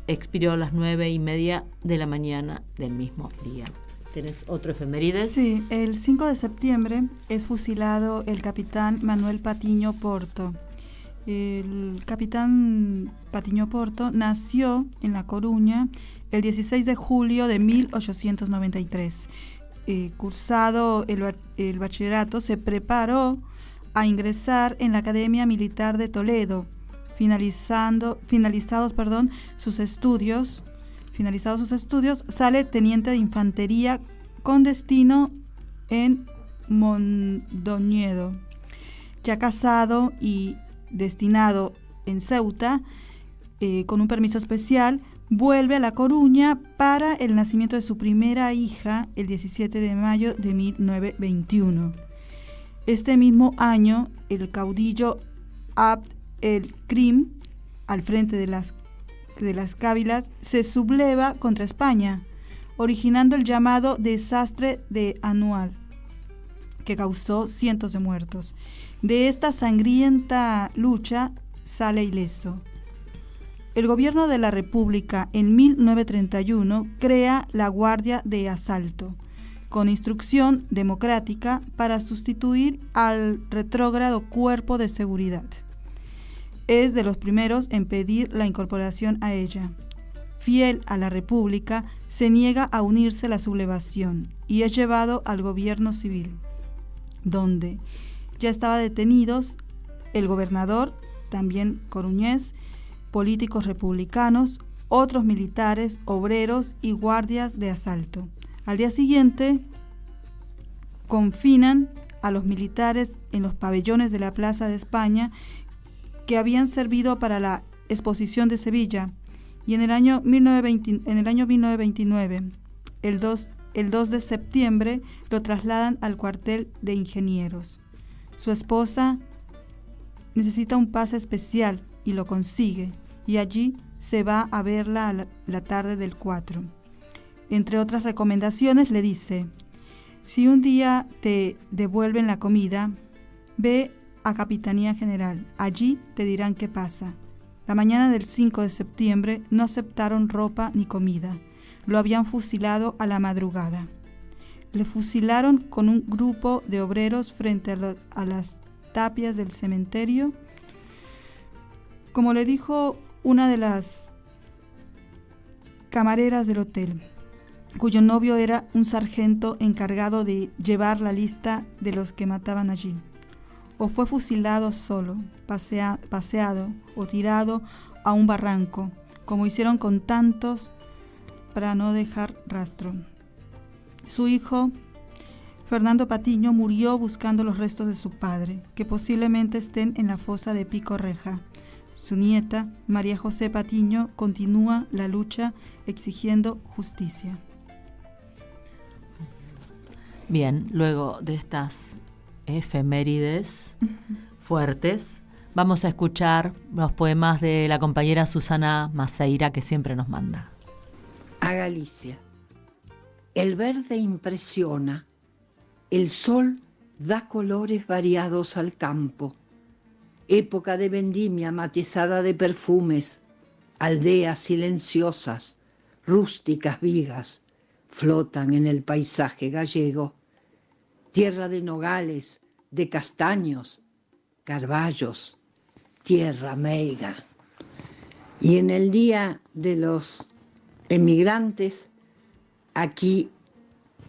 Expiró a las 9:30 de la mañana del mismo día. ¿Tenés otro efemérides? Sí, el 5 de septiembre es fusilado el capitán Manuel Patiño Porto. El capitán Patiño Porto nació en La Coruña el 16 de julio de 1893. Cursado el bachillerato, se preparó a ingresar en la Academia Militar de Toledo. Finalizados sus estudios, sale teniente de infantería con destino en Mondoñedo. Ya casado y destinado en Ceuta, con un permiso especial, vuelve a La Coruña para el nacimiento de su primera hija el 17 de mayo de 1921. Este mismo año, el caudillo Abd el-Krim, al frente de las cábilas, se subleva contra España, originando el llamado desastre de Anual, que causó cientos de muertos. De esta sangrienta lucha sale ileso. El gobierno de la República en 1931 crea la Guardia de Asalto, con instrucción democrática para sustituir al retrógrado Cuerpo de Seguridad. Es de los primeros en pedir la incorporación a ella. Fiel a la República, se niega a unirse a la sublevación y es llevado al gobierno civil, donde ya estaban detenidos el gobernador, también coruñés, políticos republicanos, otros militares, obreros y guardias de asalto. Al día siguiente, confinan a los militares en los pabellones de la Plaza de España que habían servido para la Exposición de Sevilla, y en el año 1929, el 2 de septiembre, lo trasladan al cuartel de ingenieros. Su esposa necesita un pase especial y lo consigue, y allí se va a verla la tarde del 4. Entre otras recomendaciones le dice: si un día te devuelven la comida, ve a Capitanía General, allí te dirán qué pasa. La mañana del 5 de septiembre no aceptaron ropa ni comida, lo habían fusilado a la madrugada. Le fusilaron con un grupo de obreros frente a las tapias del cementerio. Como le dijo una de las camareras del hotel, cuyo novio era un sargento encargado de llevar la lista de los que mataban allí: o fue fusilado solo, paseado o tirado a un barranco, como hicieron con tantos para no dejar rastro. Su hijo, Fernando Patiño, murió buscando los restos de su padre, que posiblemente estén en la fosa de Pico Reja. Su nieta, María José Patiño, continúa la lucha exigiendo justicia. Bien, luego de estas efemérides fuertes. Vamos a escuchar los poemas de la compañera Susana Maceira, que siempre nos manda. A Galicia. El verde impresiona, el sol da colores variados al campo. Época de vendimia matizada de perfumes, aldeas silenciosas, rústicas vigas, flotan en el paisaje gallego. Tierra de nogales, de castaños, carballos, tierra meiga. Y en el Día de los Emigrantes, aquí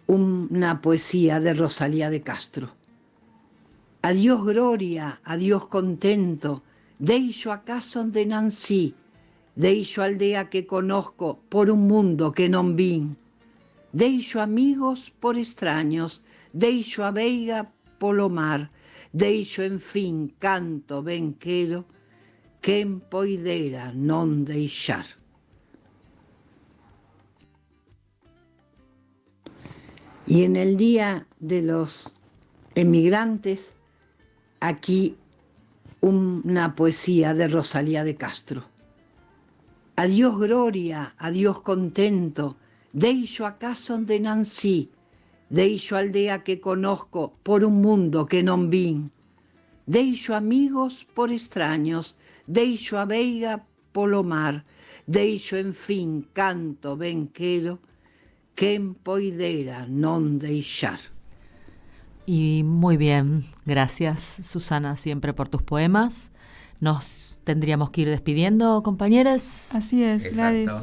una poesía de Rosalía de Castro. Adiós gloria, adiós contento, deixo a casa onde nací, deixo a aldea que conozco por un mundo que non vin, deixo amigos por extraños, deixo a veiga polo mar, deixo en fin canto ben quero, quen poidera non deixar. Y en el Día de los Emigrantes, aquí una poesía de Rosalía de Castro. Adiós gloria, adiós contento, deixo a casa onde nací, deixo a aldea que conozco por un mundo que non vin, deixo amigos por extraños, deixo a veiga polo mar, deixo en fin canto ben quero, quen poidera non deixar. Y muy bien, gracias Susana siempre por tus poemas. Nos tendríamos que ir despidiendo, compañeros. Así es, Gladys.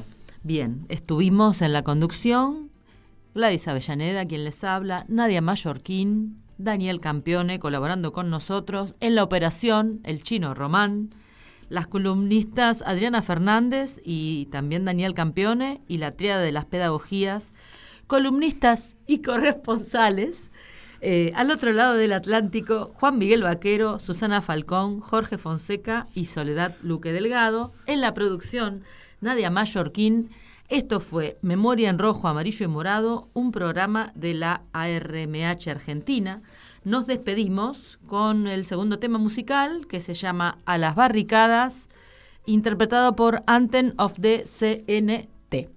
Bien, estuvimos en la conducción, Gladys Avellaneda, quien les habla, Nadia Mallorquín, Daniel Campione colaborando con nosotros, en la operación el Chino Román, las columnistas Adriana Fernández y también Daniel Campione y la tríada de las pedagogías, columnistas y corresponsales. Al otro lado del Atlántico, Juan Miguel Vaquero, Susana Falcón, Jorge Fonseca y Soledad Luque Delgado. En la producción, Nadia Mallorquín. Esto fue Memoria en Rojo, Amarillo y Morado, un programa de la ARMH Argentina. Nos despedimos con el segundo tema musical, que se llama A las Barricadas, interpretado por Anthem of the CNT.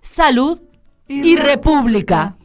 Salud y República.